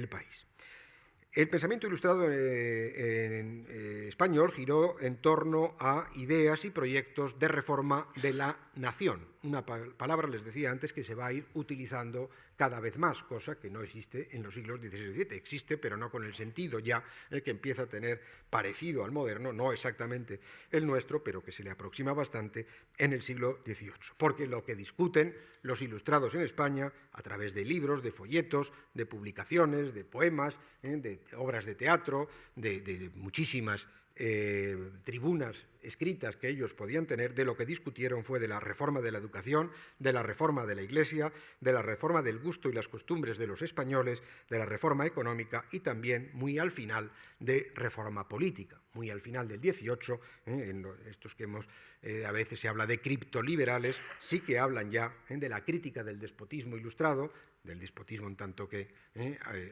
país. El pensamiento ilustrado español giró en torno a ideas y proyectos de reforma de la nación. Una palabra, les decía antes, que se va a ir utilizando cada vez más, cosa que no existe en los siglos XVI y XVII. Existe, pero no con el sentido ya que empieza a tener parecido al moderno, no exactamente el nuestro, pero que se le aproxima bastante en el siglo XVIII. Porque lo que discuten los ilustrados en España, a través de libros, de folletos, de publicaciones, de poemas, de obras de teatro, de muchísimas tribunas escritas que ellos podían tener, de lo que discutieron fue de la reforma de la educación, de la reforma de la Iglesia, de la reforma del gusto y las costumbres de los españoles, de la reforma económica y también, muy al final, de reforma política. Muy al final del XVIII, en estos que a veces se habla de criptoliberales, sí que hablan ya de la crítica del despotismo ilustrado, del despotismo en tanto que,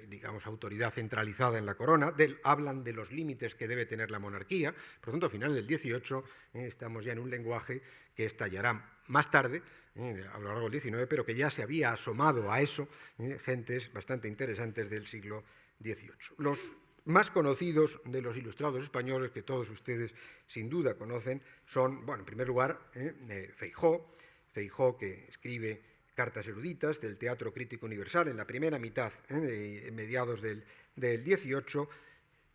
digamos, autoridad centralizada en la corona, hablan de los límites que debe tener la monarquía. Por lo tanto, a final del XVIII estamos ya en un lenguaje que estallará más tarde, a lo largo del XIX, pero que ya se había asomado a eso gentes bastante interesantes del siglo XVIII. Los más conocidos de los ilustrados españoles, que todos ustedes sin duda conocen, son, bueno, en primer lugar, Feijó, que escribe Cartas eruditas del Teatro Crítico Universal en la primera mitad, mediados del XVIII,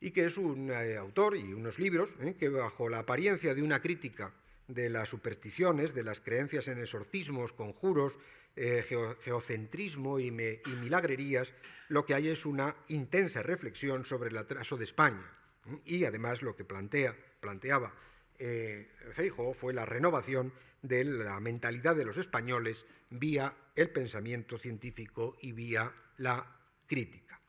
y que es un autor y unos libros que, bajo la apariencia de una crítica de las supersticiones, de las creencias en exorcismos, conjuros, geocentrismo y milagrerías, lo que hay es una intensa reflexión sobre el atraso de España. Y además lo que planteaba Feijó fue la renovación de la mentalidad de los españoles vía el pensamiento científico y vía la crítica.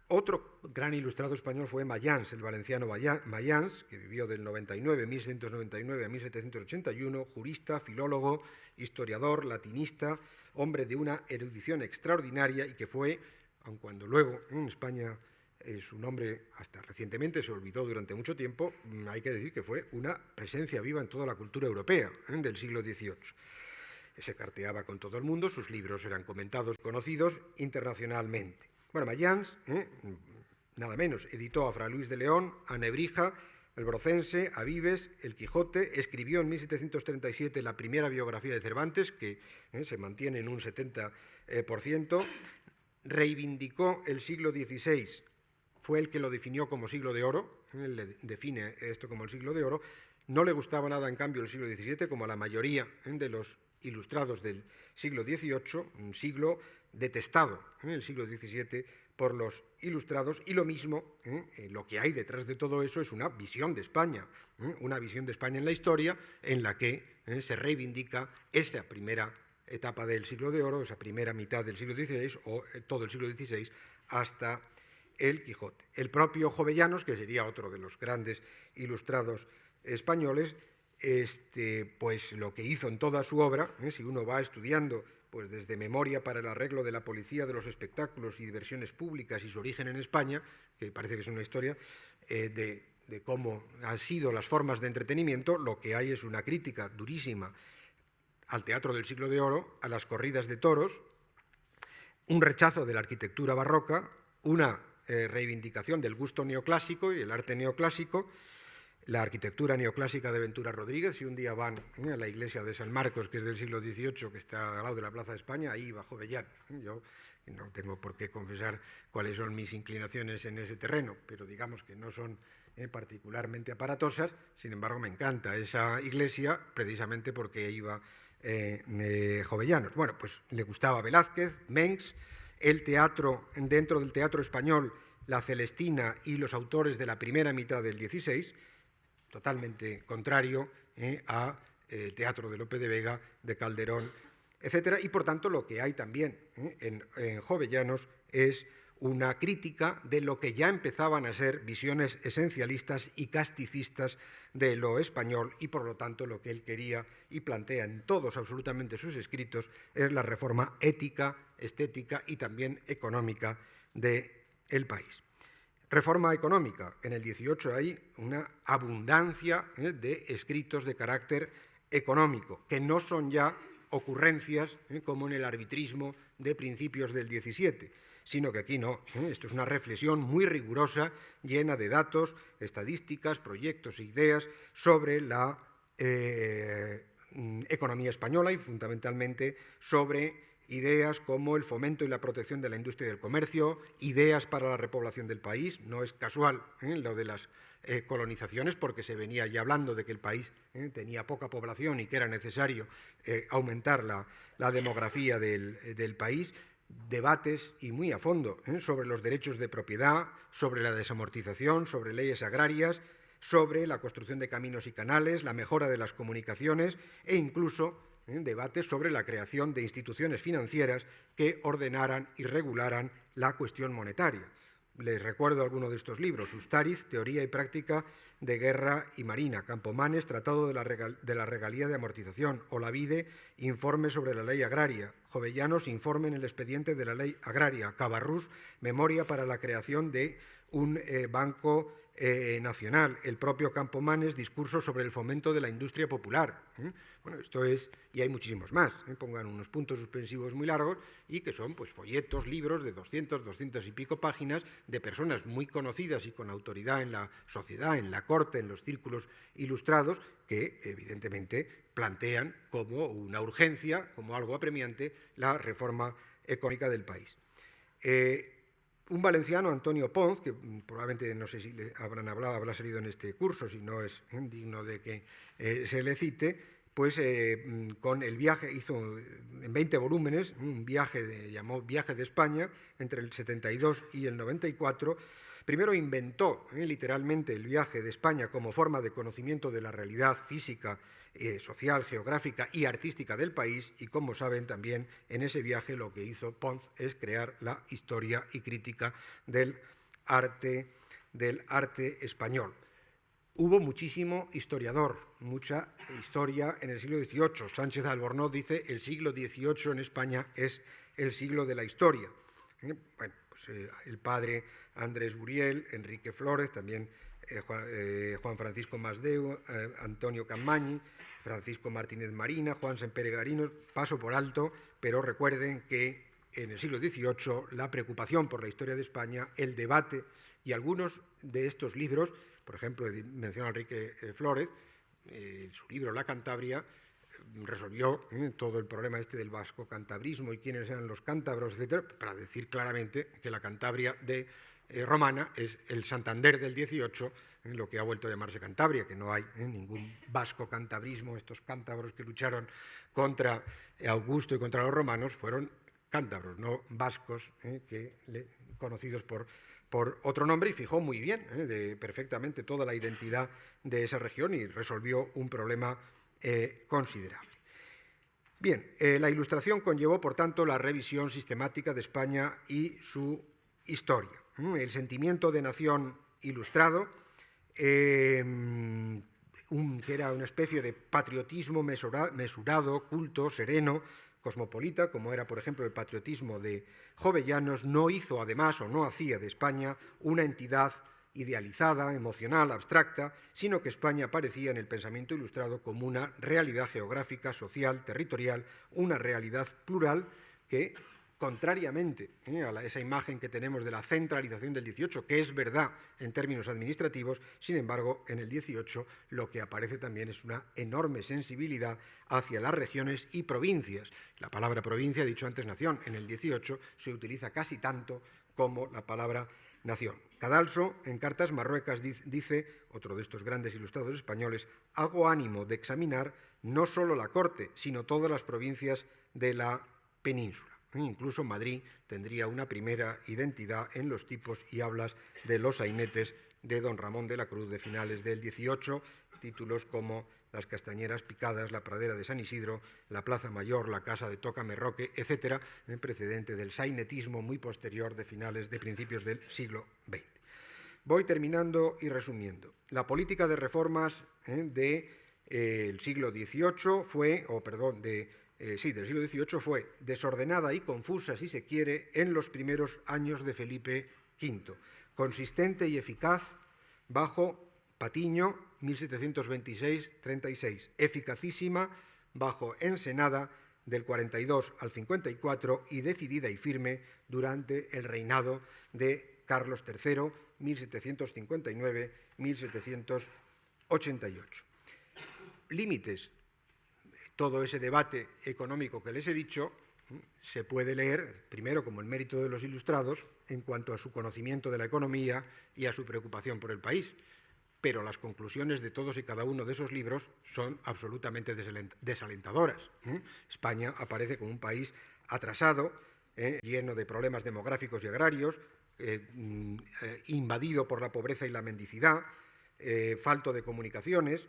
Otro gran ilustrado español fue Mayans, el valenciano Mayans, que vivió del 1699 a 1781, jurista, filólogo, historiador, latinista, hombre de una erudición extraordinaria y que fue, aun cuando luego en España su nombre hasta recientemente se olvidó durante mucho tiempo, hay que decir que fue una presencia viva en toda la cultura europea del siglo XVIII. Se carteaba con todo el mundo, sus libros eran comentados, conocidos internacionalmente. Bueno, Mayans, nada menos, editó a Fray Luis de León, a Nebrija, el Brocense, a Vives, el Quijote, escribió en 1737 la primera biografía de Cervantes, que se mantiene en un 70%, reivindicó el siglo XVI, fue el que lo definió como siglo de oro, él define esto como el siglo de oro. No le gustaba nada, en cambio, el siglo XVII, como a la mayoría de los ilustrados del siglo XVIII, un siglo detestado, el siglo XVII, por los ilustrados, y lo mismo, lo que hay detrás de todo eso es una visión de España en la historia, en la que se reivindica esa primera etapa del siglo de oro, esa primera mitad del siglo XVI, o todo el siglo XVI, hasta el Quijote. El propio Jovellanos, que sería otro de los grandes ilustrados españoles, pues lo que hizo en toda su obra, si uno va estudiando pues desde Memoria para el arreglo de la policía de los espectáculos y diversiones públicas y su origen en España, que parece que es una historia de cómo han sido las formas de entretenimiento, lo que hay es una crítica durísima al teatro del siglo de oro, a las corridas de toros, un rechazo de la arquitectura barroca, una reivindicación del gusto neoclásico y el arte neoclásico, la arquitectura neoclásica de Ventura Rodríguez. Si un día van a la iglesia de San Marcos, que es del siglo XVIII, que está al lado de la Plaza de España, ahí va Jovellanos. Yo no tengo por qué confesar cuáles son mis inclinaciones en ese terreno, pero digamos que no son particularmente aparatosas. Sin embargo, me encanta esa iglesia precisamente porque iba Jovellanos. Bueno, pues le gustaba Velázquez, Mengs, el teatro, dentro del teatro español, la Celestina y los autores de la primera mitad del XVI, totalmente contrario al teatro de Lope de Vega, de Calderón, etc. Y por tanto lo que hay también en Jovellanos es una crítica de lo que ya empezaban a ser visiones esencialistas y casticistas de lo español, y por lo tanto lo que él quería y plantea en todos absolutamente sus escritos es la reforma ética, estética y también económica del país. Reforma económica. En el 18 hay una abundancia de escritos de carácter económico, que no son ya ocurrencias como en el arbitrismo de principios del 17, sino que aquí no. Esto es una reflexión muy rigurosa, llena de datos, estadísticas, proyectos e ideas sobre la economía española y fundamentalmente sobre ideas como el fomento y la protección de la industria y del comercio, ideas para la repoblación del país. No es casual lo de las colonizaciones, porque se venía ya hablando de que el país tenía poca población y que era necesario aumentar la demografía del país. Debates, y muy a fondo, sobre los derechos de propiedad, sobre la desamortización, sobre leyes agrarias, sobre la construcción de caminos y canales, la mejora de las comunicaciones e incluso debates sobre la creación de instituciones financieras que ordenaran y regularan la cuestión monetaria. Les recuerdo alguno de estos libros: Ustariz, Teoría y Práctica de Guerra y Marina; Campomanes, Tratado de la Regalía de Amortización; Olavide, Informe sobre la Ley Agraria; Jovellanos, Informe en el expediente de la Ley Agraria; Cabarrús, Memoria para la creación de un banco nacional; el propio Campomanes, Discurso sobre el fomento de la industria popular. Bueno, esto es, y hay muchísimos más, pongan unos puntos suspensivos muy largos, y que son pues folletos, libros de 200 y pico páginas de personas muy conocidas y con autoridad en la sociedad, en la corte, en los círculos ilustrados, que evidentemente plantean como una urgencia, como algo apremiante, la reforma económica del país. Un valenciano, Antonio Ponz, que probablemente, no sé si le habrán hablado, habrá salido en este curso, si no es digno de que se le cite, pues con el viaje, hizo en 20 volúmenes, un viaje llamó Viaje de España, entre el 72 y el 94. Primero inventó literalmente el viaje de España como forma de conocimiento de la realidad física, social, geográfica y artística del país, y como saben también en ese viaje lo que hizo Ponz es crear la historia y crítica del arte español. Hubo muchísimo historiador, mucha historia en el siglo XVIII. Sánchez Albornoz dice el siglo XVIII en España es el siglo de la historia. Bueno, pues el padre Andrés Buriel, Enrique Flórez, también Juan Francisco Masdeu, Antonio Capmany, Francisco Martínez Marina, Juan Sempere Garinos, paso por alto, pero recuerden que en el siglo XVIII la preocupación por la historia de España, el debate y algunos de estos libros, por ejemplo, menciona Enrique Flórez, su libro La Cantabria, resolvió todo el problema este del vasco-cantabrismo y quiénes eran los cántabros, etcétera, para decir claramente que la Cantabria romana es el Santander del XVIII, lo que ha vuelto a llamarse Cantabria, que no hay ningún vasco-cantabrismo. Estos cántabros que lucharon contra Augusto y contra los romanos fueron cántabros, no vascos, conocidos por otro nombre, y fijó muy bien, perfectamente toda la identidad de esa región y resolvió un problema considerable. Bien, la Ilustración conllevó, por tanto, la revisión sistemática de España y su historia. El sentimiento de nación ilustrado, que era una especie de patriotismo mesurado, culto, sereno, cosmopolita, como era, por ejemplo, el patriotismo de Jovellanos, no hizo, además, o no hacía de España una entidad idealizada, emocional, abstracta, sino que España aparecía en el pensamiento ilustrado como una realidad geográfica, social, territorial, una realidad plural que, contrariamente a esa imagen que tenemos de la centralización del XVIII, que es verdad en términos administrativos, sin embargo, en el XVIII lo que aparece también es una enorme sensibilidad hacia las regiones y provincias. La palabra provincia, dicho antes nación, en el XVIII se utiliza casi tanto como la palabra nación. Cadalso, en Cartas Marruecas, dice, otro de estos grandes ilustradores españoles, hago ánimo de examinar no solo la corte, sino todas las provincias de la península. Incluso Madrid tendría una primera identidad en los tipos y hablas de los sainetes de don Ramón de la Cruz de finales del XVIII, títulos como Las Castañeras Picadas, La Pradera de San Isidro, La Plaza Mayor, La Casa de Tócame Roque, etcétera, en precedente del sainetismo muy posterior de principios del siglo XX. Voy terminando y resumiendo. La política de reformas del siglo XVIII del siglo XVIII fue desordenada y confusa, si se quiere, en los primeros años de Felipe V, consistente y eficaz bajo Patiño, 1726-36, eficacísima bajo Ensenada, del 42 al 54, y decidida y firme durante el reinado de Carlos III, 1759-1788. Límites. Todo ese debate económico que les he dicho se puede leer, primero, como el mérito de los ilustrados en cuanto a su conocimiento de la economía y a su preocupación por el país, pero las conclusiones de todos y cada uno de esos libros son absolutamente desalentadoras. España aparece como un país atrasado, lleno de problemas demográficos y agrarios, invadido por la pobreza y la mendicidad, falto de comunicaciones,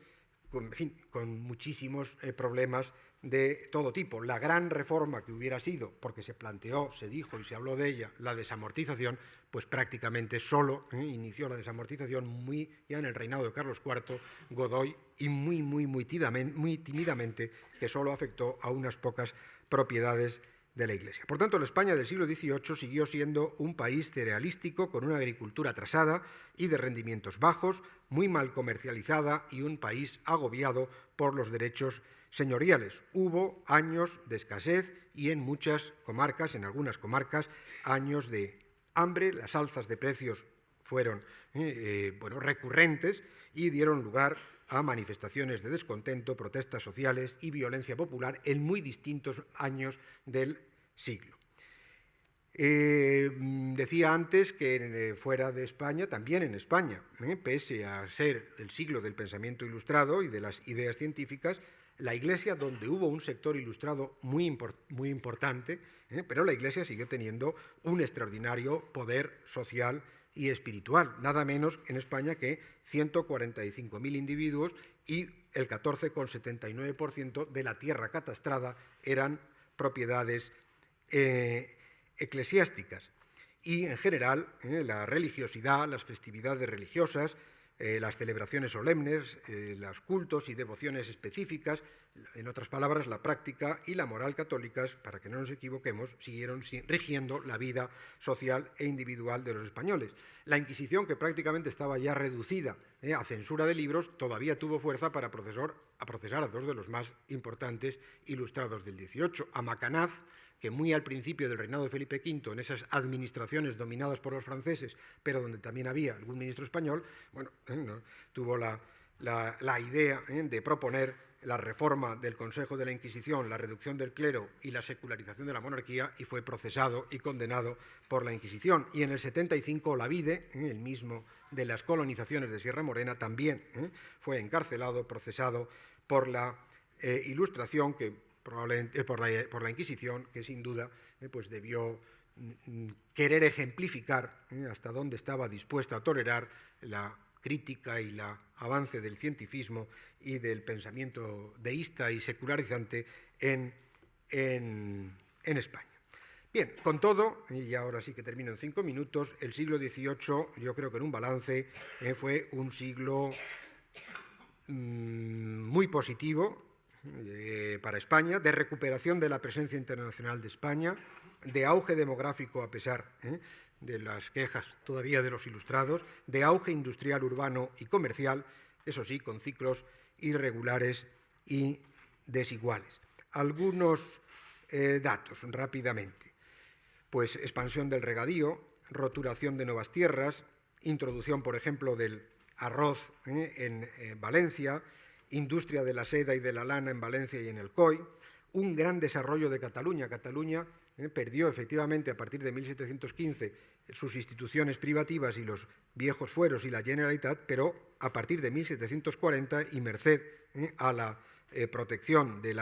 con muchísimos problemas de todo tipo. La gran reforma que hubiera sido, porque se planteó, se dijo y se habló de ella, la desamortización, pues prácticamente solo inició la desamortización ya en el reinado de Carlos IV, Godoy, y muy tímidamente, que solo afectó a unas pocas propiedades de la Iglesia. Por tanto, la España del siglo XVIII siguió siendo un país cerealístico con una agricultura atrasada y de rendimientos bajos, muy mal comercializada y un país agobiado por los derechos señoriales. Hubo años de escasez y en muchas comarcas, en algunas comarcas, años de hambre. Las alzas de precios fueron recurrentes y dieron lugar a manifestaciones de descontento, protestas sociales y violencia popular en muy distintos años del siglo. Decía antes que fuera de España, también en España, pese a ser el siglo del pensamiento ilustrado y de las ideas científicas, la Iglesia, donde hubo un sector ilustrado muy importante, pero la Iglesia siguió teniendo un extraordinario poder social y espiritual, nada menos en España que 145.000 individuos, y el 14,79% de la tierra catastrada eran propiedades eclesiásticas. y, en general, la religiosidad, las festividades religiosas, las celebraciones solemnes, los cultos y devociones específicas, en otras palabras, la práctica y la moral católicas, para que no nos equivoquemos, siguieron rigiendo la vida social e individual de los españoles. La Inquisición, que prácticamente estaba ya reducida a censura de libros, todavía tuvo fuerza para procesar a dos de los más importantes ilustrados del XVIII, a Macanaz, que muy al principio del reinado de Felipe V, en esas administraciones dominadas por los franceses, pero donde también había algún ministro español, bueno, tuvo la idea de proponer la reforma del Consejo de la Inquisición, la reducción del clero y la secularización de la monarquía, y fue procesado y condenado por la Inquisición. Y en el 75 Olavide, el mismo de las colonizaciones de Sierra Morena, también fue encarcelado, procesado por la Ilustración, que probablemente por la Inquisición, que sin duda pues debió querer ejemplificar hasta dónde estaba dispuesta a tolerar la crítica y el avance del cientificismo y del pensamiento deísta y secularizante en España. Bien, con todo, y ahora sí que termino en 5 minutos, el siglo XVIII, yo creo que en un balance, fue un siglo muy positivo para España, de recuperación de la presencia internacional de España, de auge demográfico a pesar de las quejas todavía de los ilustrados, de auge industrial, urbano y comercial, eso sí, con ciclos irregulares y desiguales. Algunos datos rápidamente. Pues expansión del regadío, roturación de nuevas tierras, introducción, por ejemplo, del arroz en Valencia, industria de la seda y de la lana en Valencia y en el COI, un gran desarrollo de Cataluña. Cataluña perdió efectivamente a partir de 1715 sus instituciones privativas y los viejos fueros y la Generalitat, pero a partir de 1740 y merced a la protección del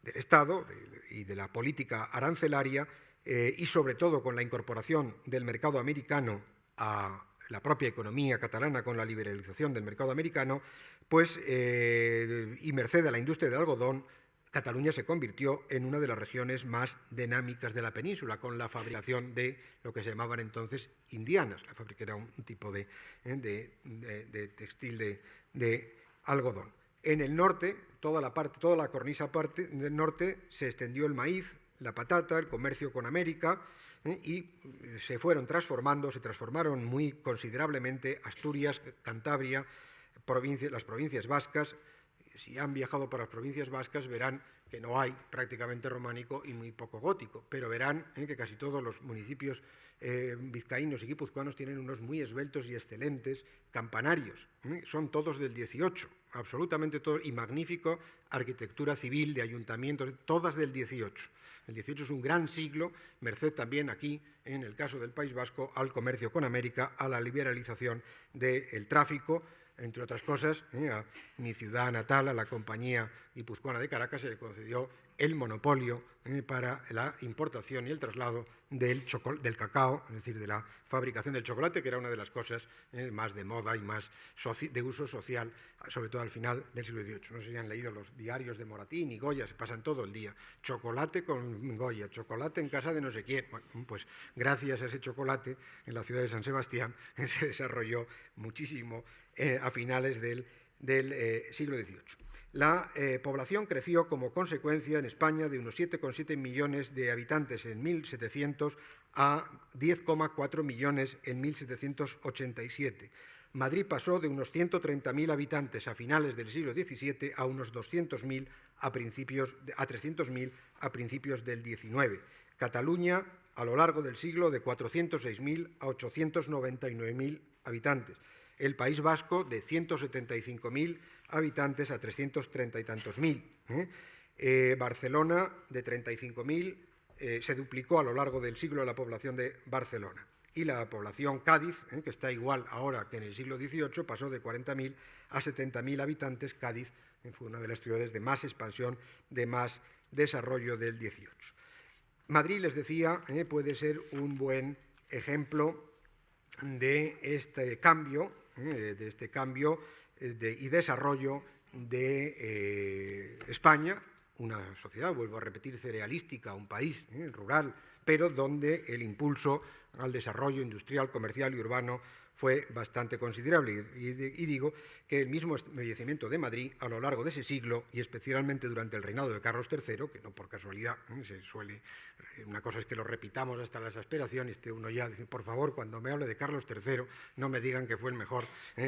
Estado y de la política arancelaria y sobre todo con la incorporación del mercado americano a la propia economía catalana con la liberalización del mercado americano, pues y merced a la industria del algodón, Cataluña se convirtió en una de las regiones más dinámicas de la península, con la fabricación de lo que se llamaban entonces indianas. La fábrica era un tipo de textil de algodón. En el norte, toda la cornisa parte del norte, se extendió el maíz, la patata, el comercio con América, y se transformaron muy considerablemente Asturias, Cantabria, las provincias vascas. Si han viajado por las provincias vascas verán que no hay prácticamente románico y muy poco gótico, pero verán que casi todos los municipios vizcaínos y guipuzcoanos tienen unos muy esbeltos y excelentes campanarios. Son todos del 18, absolutamente todos, y magnífico arquitectura civil de ayuntamientos, todas del 18. El 18 es un gran siglo, merced también aquí, en el caso del País Vasco, al comercio con América, a la liberalización del tráfico. Entre otras cosas, a mi ciudad natal, a la Compañía Guipuzcoana de Caracas, se le concedió el monopolio para la importación y el traslado del cacao, es decir, de la fabricación del chocolate, que era una de las cosas más de moda y más de uso social, sobre todo al final del siglo XVIII. No sé si han leído los diarios de Moratín y Goya, se pasan todo el día. Chocolate con Goya, chocolate en casa de no sé quién. Bueno, pues gracias a ese chocolate, en la ciudad de San Sebastián se desarrolló muchísimo a finales del siglo XVIII. La población creció como consecuencia en España de unos 7,7 millones de habitantes en 1700 a 10,4 millones en 1787. Madrid pasó de unos 130.000 habitantes a finales del siglo XVII a unos 200.000 a 300.000 a principios del XIX. Cataluña, a lo largo del siglo, de 406.000 a 899.000 habitantes. El País Vasco, de 175.000 habitantes a 330 y tantos mil. Barcelona, de 35.000, se duplicó a lo largo del siglo la población de Barcelona. Y la población Cádiz, que está igual ahora que en el siglo XVIII, pasó de 40.000 a 70.000 habitantes. Cádiz fue una de las ciudades de más expansión, de más desarrollo del XVIII. Madrid, les decía, puede ser un buen ejemplo de este cambio, y desarrollo de España, una sociedad, vuelvo a repetir, cerealística, un país rural, pero donde el impulso al desarrollo industrial, comercial y urbano fue bastante considerable. Y digo que el mismo embellecimiento de Madrid a lo largo de ese siglo, y especialmente durante el reinado de Carlos III, que no por casualidad, se suele, una cosa es que lo repitamos hasta la exasperación, y uno ya dice, por favor, cuando me hable de Carlos III, no me digan que fue el mejor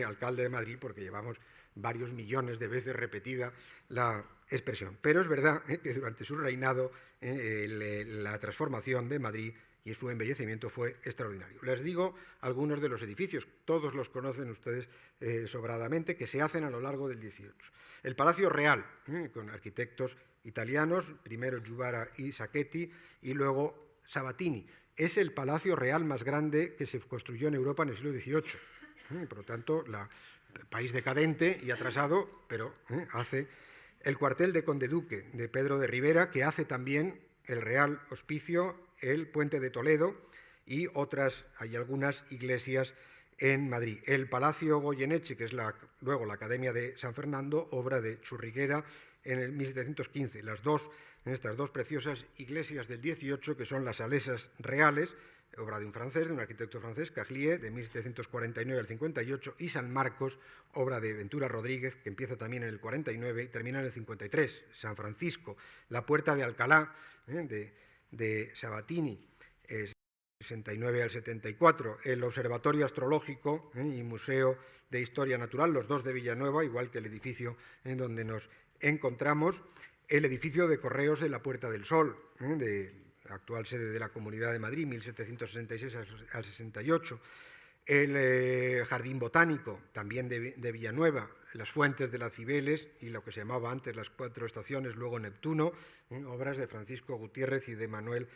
alcalde de Madrid, porque llevamos varios millones de veces repetida la expresión. Pero es verdad que durante su reinado la transformación de Madrid y su embellecimiento fue extraordinario. Les digo algunos de los edificios, todos los conocen ustedes sobradamente, que se hacen a lo largo del XVIII. El Palacio Real, con arquitectos italianos, primero Giuvara y Sacchetti, y luego Sabatini. Es el Palacio Real más grande que se construyó en Europa en el siglo XVIII. Por lo tanto, país decadente y atrasado, pero hace el cuartel de Conde Duque de Pedro de Rivera, que hace también el Real Hospicio, el Puente de Toledo y hay algunas iglesias en Madrid. El Palacio Goyeneche, que es luego la Academia de San Fernando, obra de Churriguera en el 1715. Estas dos preciosas iglesias del 18, que son las Salesas Reales, obra de un francés, de un arquitecto francés, Carlier, de 1749 al 58, y San Marcos, obra de Ventura Rodríguez, que empieza también en el 49 y termina en el 53. San Francisco, la Puerta de Alcalá, de Sabatini, 69 al 74, el Observatorio Astrológico y Museo de Historia Natural, los dos de Villanueva, igual que el edificio en donde nos encontramos, el edificio de Correos de la Puerta del Sol, de la actual sede de la Comunidad de Madrid, 1766 al 68, el Jardín Botánico, también de Villanueva, las Fuentes de la Cibeles y lo que se llamaba antes las Cuatro Estaciones, luego Neptuno, obras de Francisco Gutiérrez y de Manuel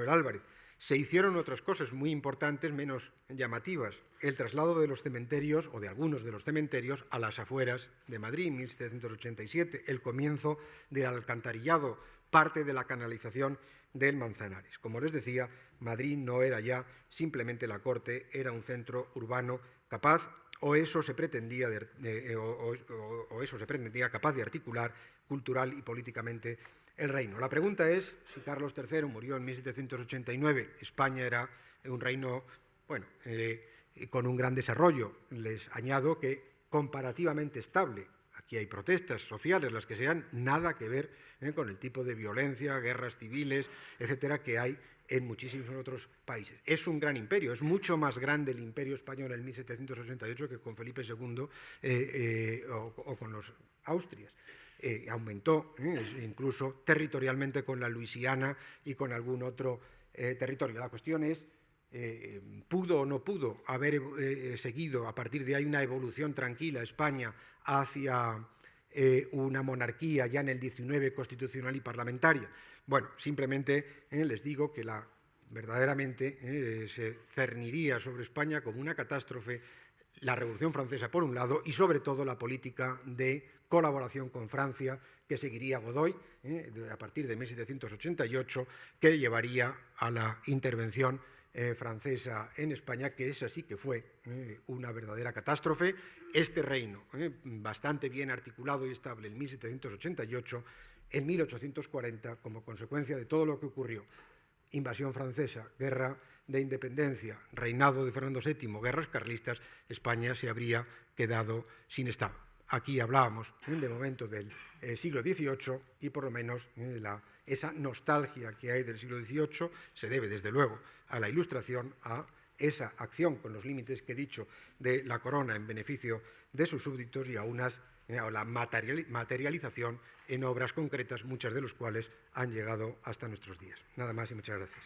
Álvarez. Se hicieron otras cosas muy importantes, menos llamativas. El traslado de los cementerios, o de algunos de los cementerios, a las afueras de Madrid, en 1787, el comienzo del alcantarillado, parte de la canalización del Manzanares. Como les decía, Madrid no era ya simplemente la corte, era un centro urbano capaz, o eso se pretendía capaz de articular cultural y políticamente el reino. La pregunta es si Carlos III murió en 1789, España era un reino, con un gran desarrollo. Les añado que comparativamente estable. Aquí hay protestas sociales, las que sean, nada que ver con el tipo de violencia, guerras civiles, etcétera, que hay en muchísimos otros países. Es un gran imperio, es mucho más grande el imperio español en 1788 que con Felipe II o con los Austrias. Aumentó incluso territorialmente con la Luisiana y con algún otro territorio. La cuestión es, ¿pudo o no pudo haber seguido a partir de ahí una evolución tranquila España hacia una monarquía ya en el XIX constitucional y parlamentaria? Bueno, simplemente les digo que verdaderamente se cerniría sobre España como una catástrofe la Revolución Francesa por un lado y sobre todo la política de colaboración con Francia que seguiría Godoy a partir de 1788, que llevaría a la intervención francesa en España, que esa sí que fue una verdadera catástrofe. Este reino, bastante bien articulado y estable en 1788, en 1840, como consecuencia de todo lo que ocurrió, invasión francesa, guerra de independencia, reinado de Fernando VII, guerras carlistas, España se habría quedado sin Estado. Aquí hablábamos de momento del siglo XVIII y por lo menos esa nostalgia que hay del siglo XVIII se debe desde luego a la Ilustración, a esa acción con los límites que he dicho de la corona en beneficio de sus súbditos y a la materialización en obras concretas, muchas de las cuales han llegado hasta nuestros días. Nada más y muchas gracias.